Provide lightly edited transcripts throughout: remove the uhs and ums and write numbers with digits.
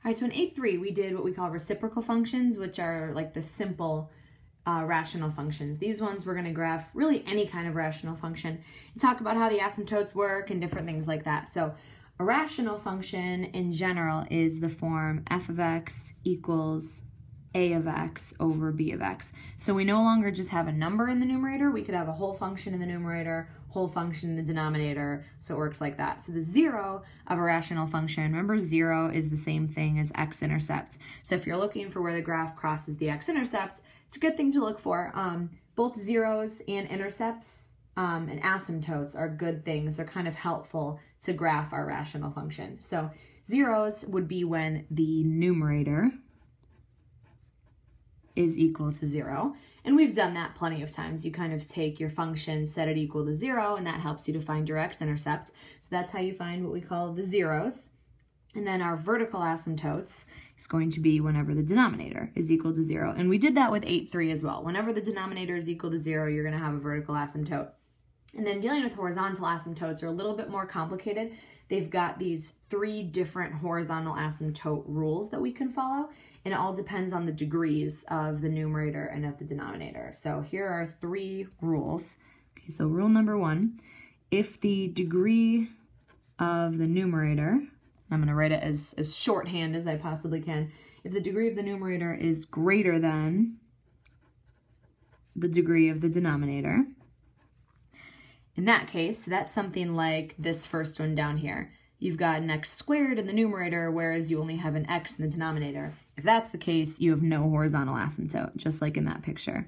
All right, so in 8.3, we did what we call reciprocal functions, which are like the simple rational functions. These ones we're going to graph really any kind of rational function and talk about how the asymptotes work and different things like that. So a rational function in general is the form f of x equals a of x over b of x. So we no longer just have a number in the numerator. We could have a whole function in the numerator, whole function in the denominator, so it works like that. So the zero of a rational function, remember 0 is the same thing as x-intercept. So if you're looking for where the graph crosses the x-intercept, it's a good thing to look for. Both zeros and intercepts and asymptotes are good things. They're kind of helpful to graph our rational function. So zeros would be when the numerator is equal to 0. And we've done that plenty of times. You kind of take your function, set it equal to 0, and that helps you to find your x-intercept. So that's how you find what we call the zeros. And then our vertical asymptotes is going to be whenever the denominator is equal to 0. And we did that with 8.3 as well. Whenever the denominator is equal to 0, you're going to have a vertical asymptote. And then dealing with horizontal asymptotes are a little bit more complicated. They've got these 3 different horizontal asymptote rules that we can follow, and it all depends on the degrees of the numerator and of the denominator. So here are 3 rules. Okay, so rule number 1, if the degree of the numerator, I'm going to write it as shorthand as I possibly can, if the degree of the numerator is greater than the degree of the denominator, in that case, that's something like this first one down here. You've got an x squared in the numerator, whereas you only have an x in the denominator. If that's the case, you have no horizontal asymptote, just like in that picture.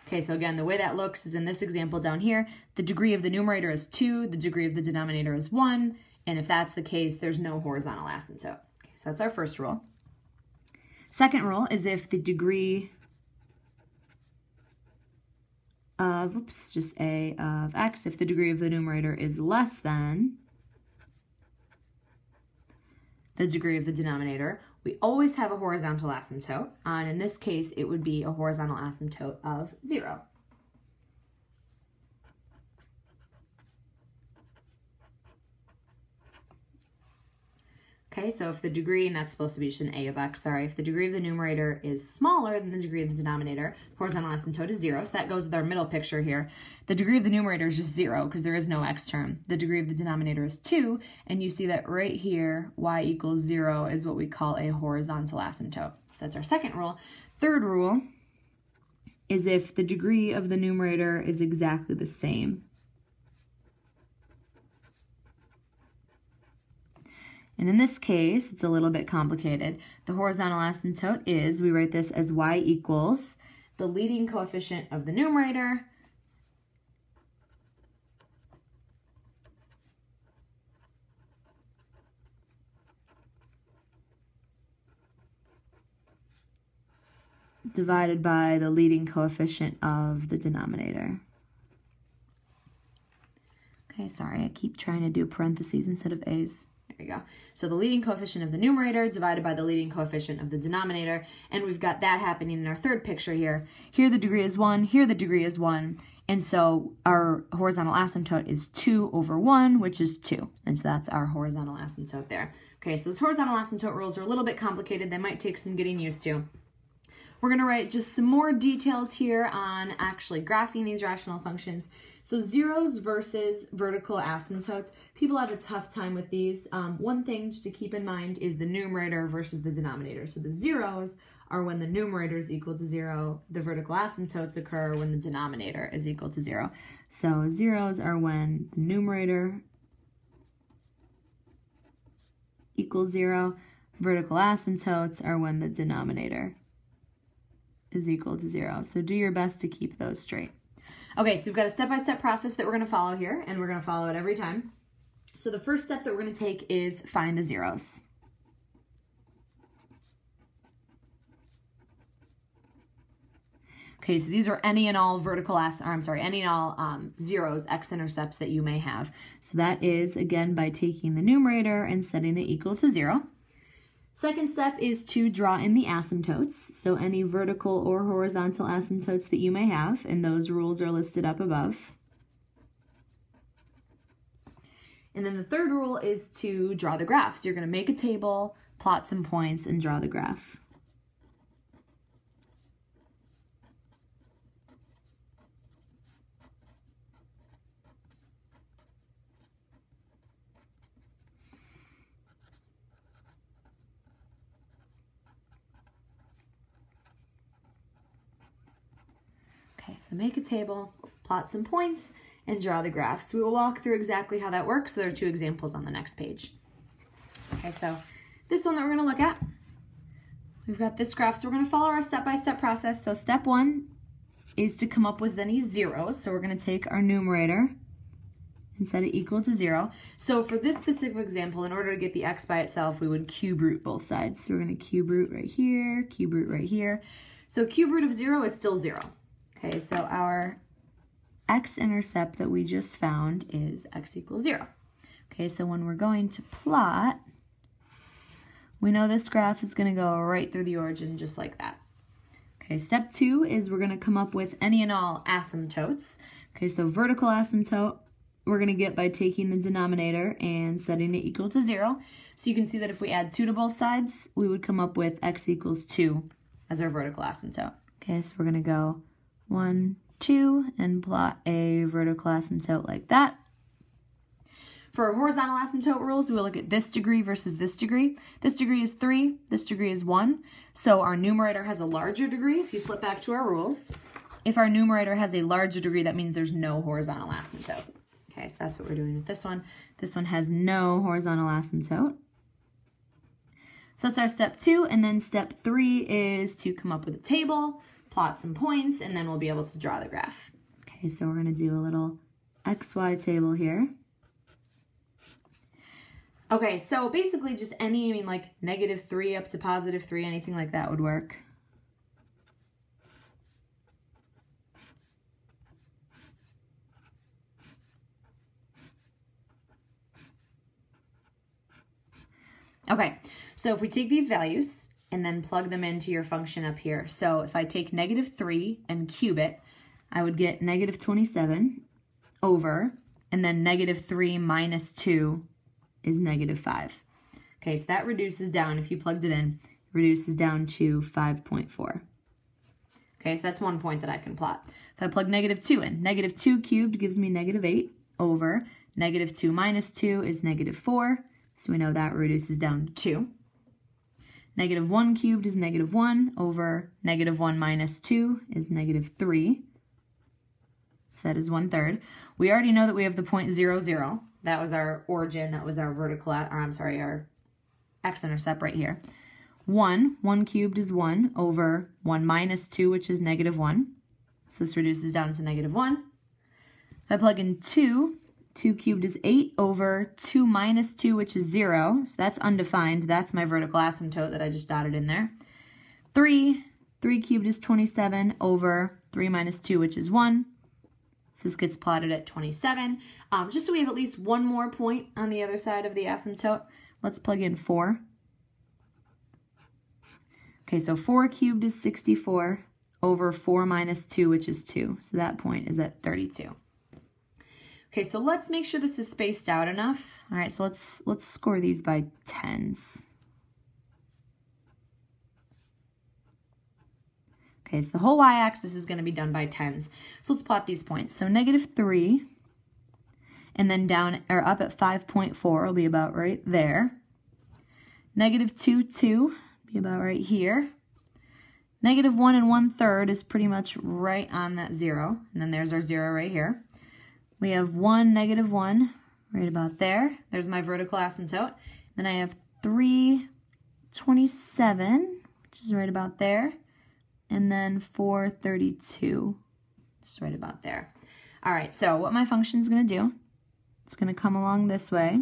Okay, so again, the way that looks is in this example down here, the degree of the numerator is 2, the degree of the denominator is 1, and if that's the case, there's no horizontal asymptote. Okay, so that's our first rule. Second rule is if the degree of, just a of x, if the degree of the numerator is less than the degree of the denominator, we always have a horizontal asymptote, and in this case, it would be a horizontal asymptote of 0. Okay, so if the degree, and that's supposed to be just an a of x, sorry, if the degree of the numerator is smaller than the degree of the denominator, horizontal asymptote is 0, so that goes with our middle picture here. The degree of the numerator is just 0 because there is no x term. The degree of the denominator is 2, and you see that right here, y equals 0 is what we call a horizontal asymptote. So that's our second rule. Third rule is if the degree of the numerator is exactly the same. And in this case, it's a little bit complicated. The horizontal asymptote is, we write this as y equals the leading coefficient of the numerator divided by the leading coefficient of the denominator. Okay, sorry, I keep trying to do parentheses instead of a's. There we go. So the leading coefficient of the numerator divided by the leading coefficient of the denominator, and we've got that happening in our third picture here. Here the degree is 1, here the degree is 1, and so our horizontal asymptote is 2 over 1, which is 2, and so that's our horizontal asymptote there. Okay, so those horizontal asymptote rules are a little bit complicated. They might take some getting used to. We're going to write just some more details here on actually graphing these rational functions. So zeros versus vertical asymptotes. People have a tough time with these. One thing to keep in mind is the numerator versus the denominator. So the zeros are when the numerator is equal to 0. The vertical asymptotes occur when the denominator is equal to 0. So zeros are when the numerator equals 0. Vertical asymptotes are when the denominator is equal to 0. So do your best to keep those straight. Okay, so we've got a step-by-step process that we're going to follow here, and we're going to follow it every time. So the first step that we're going to take is find the zeros. Okay, so these are any and all zeros, x-intercepts that you may have. So that is, again, by taking the numerator and setting it equal to 0. Second step is to draw in the asymptotes, so any vertical or horizontal asymptotes that you may have, and those rules are listed up above. And then the third rule is to draw the graph. So you're going to make a table, plot some points, and draw the graph. Okay, so make a table, plot some points, and draw the graph. So we will walk through exactly how that works. So there are 2 examples on the next page. Okay, so this one that we're going to look at, we've got this graph. So we're going to follow our step-by-step process. So step 1 is to come up with any zeros. So we're going to take our numerator and set it equal to 0. So for this specific example, in order to get the x by itself, we would cube root both sides. So we're going to cube root right here, cube root right here. So cube root of 0 is still 0. Okay, so our x-intercept that we just found is x equals 0. Okay, so when we're going to plot, we know this graph is going to go right through the origin just like that. Okay, step 2 is we're going to come up with any and all asymptotes. Okay, so vertical asymptote we're going to get by taking the denominator and setting it equal to 0. So you can see that if we add 2 to both sides, we would come up with x equals 2 as our vertical asymptote. Okay, so we're going to go 1, 2, and plot a vertical asymptote like that. For our horizontal asymptote rules, we'll look at this degree versus this degree. This degree is 3, this degree is 1. So our numerator has a larger degree if you flip back to our rules. If our numerator has a larger degree, that means there's no horizontal asymptote. Okay, so that's what we're doing with this one. This one has no horizontal asymptote. So that's our step 2, and then step 3 is to come up with a table, plot some points, and then we'll be able to draw the graph. Okay, so we're going to do a little XY table here. Okay, so basically just any, like -3 up to +3, anything like that would work. Okay, so if we take these values and then plug them into your function up here. So if I take -3 and cube it, I would get -27 over, and then -3 minus 2 is -5. Okay, so that reduces down, if you plugged it in, reduces down to 5.4. Okay, so that's one point that I can plot. If I plug -2 in, -2 cubed gives me -8 over, -2 minus 2 is -4, so we know that reduces down to 2. -1 cubed is -1 over -1 minus 2 is -3. So that is 1/3. We already know that we have the point 0, 0. That was our origin, that was our vertical, or I'm sorry, our x-intercept right here. 1 cubed is 1 over 1 minus 2, which is -1. So this reduces down to -1. If I plug in 2 cubed is 8 over 2 minus 2, which is 0. So that's undefined. That's my vertical asymptote that I just dotted in there. 3 cubed is 27 over 3 minus 2, which is 1. So this gets plotted at 27. Just so we have at least one more point on the other side of the asymptote, let's plug in 4. Okay, so 4 cubed is 64 over 4 minus 2, which is 2. So that point is at 32. Okay, so let's make sure this is spaced out enough. All right, so let's score these by tens. Okay, so the whole y-axis is going to be done by tens. So let's plot these points. So -3, and then down or up at 5.4 will be about right there. -2 be about right here. -1 and 1/3 is pretty much right on that 0, and then there's our 0 right here. We have 1, -1, right about there. There's my vertical asymptote. Then I have 327, which is right about there. And then 432, just right about there. All right, so what my function is going to do, it's going to come along this way,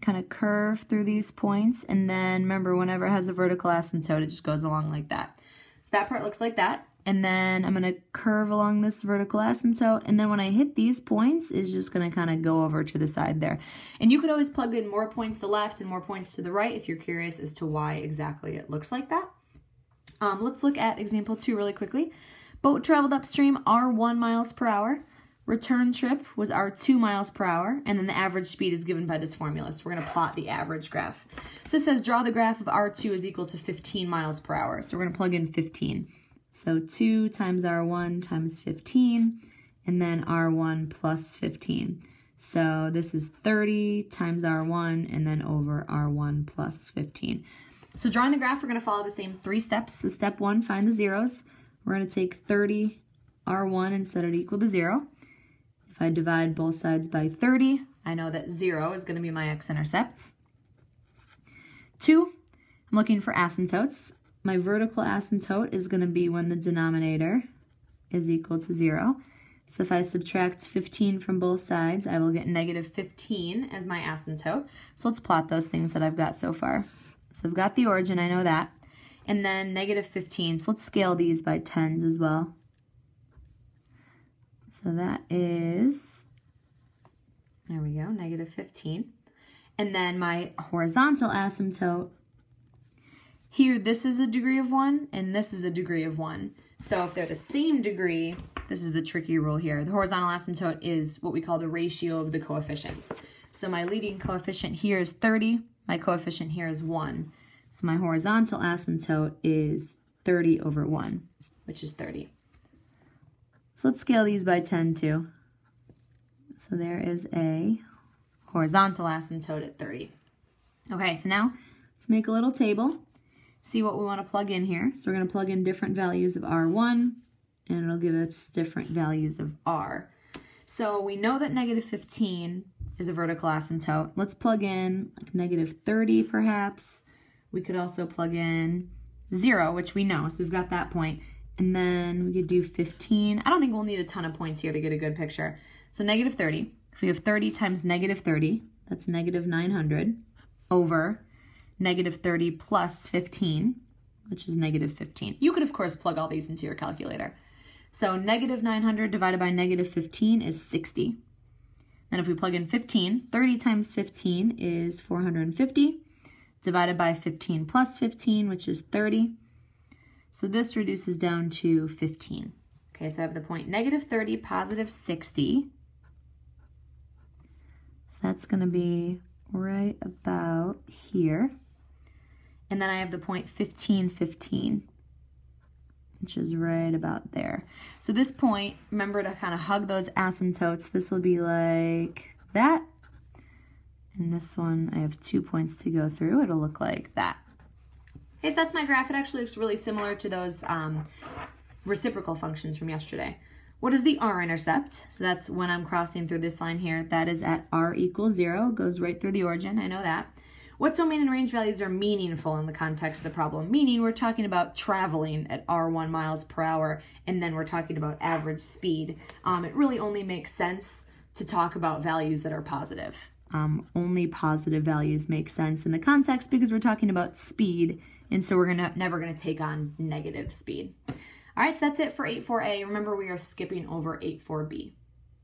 kind of curve through these points, and then remember, whenever it has a vertical asymptote, it just goes along like that. So that part looks like that. and then I'm going to curve along this vertical asymptote, and then when I hit these points, it's just going to kind of go over to the side there. And you could always plug in more points to the left and more points to the right if you're curious as to why exactly it looks like that. Let's look at example 2 really quickly. Boat traveled upstream R1 miles per hour. Return trip was R2 miles per hour, and then the average speed is given by this formula. So we're going to plot the average graph. So it says draw the graph of R2 is equal to 15 miles per hour. So we're going to plug in 15. So 2 times R1 times 15, and then R1 plus 15. So this is 30 times R1, and then over R1 plus 15. So drawing the graph, we're going to follow the same 3 steps. So step 1, find the zeros. We're going to take 30 R1 and set it equal to 0. If I divide both sides by 30, I know that 0 is going to be my x-intercepts. 2, I'm looking for asymptotes. My vertical asymptote is going to be when the denominator is equal to 0. So if I subtract 15 from both sides, I will get negative 15 as my asymptote. So let's plot those things that I've got so far. So I've got the origin, I know that. And then negative 15. So let's scale these by 10s as well. So that is, there we go, negative 15. And then my horizontal asymptote, here this is a degree of 1 and this is a degree of 1. So if they're the same degree, this is the tricky rule here. The horizontal asymptote is what we call the ratio of the coefficients. So my leading coefficient here is 30, my coefficient here is 1. So my horizontal asymptote is 30 over 1, which is 30. So let's scale these by 10 too. So there is a horizontal asymptote at 30. Okay, so now let's make a little table, see what we want to plug in here. So we're going to plug in different values of R1, and it'll give us different values of R. So we know that negative 15 is a vertical asymptote. Let's plug in like negative 30 perhaps. We could also plug in 0, which we know, so we've got that point. And then we could do 15. I don't think we'll need a ton of points here to get a good picture. So negative 30. If we have 30 times negative 30, that's negative 900 over negative 30 plus 15, which is negative 15. You could, of course, plug all these into your calculator. So negative 900 divided by negative 15 is 60. Then if we plug in 15, 30 times 15 is 450, divided by 15 plus 15, which is 30. So this reduces down to 15. Okay, so I have the point negative 30, positive 60. So that's going to be right about here. And then I have the point 15, 15, which is right about there. So this point, remember to kind of hug those asymptotes. This will be like that. And this one, I have 2 points to go through. It'll look like that. Okay, so that's my graph. It actually looks really similar to those reciprocal functions from yesterday. What is the r-intercept? So that's when I'm crossing through this line here. That is at r equals 0. Goes right through the origin. I know that. What domain and range values are meaningful in the context of the problem? Meaning we're talking about traveling at r1 miles per hour, and then we're talking about average speed. It really only makes sense to talk about values that are positive. Only positive values make sense in the context because we're talking about speed, and so we're never going to take on negative speed. All right, so that's it for 8.4a. Remember, we are skipping over 8.4b.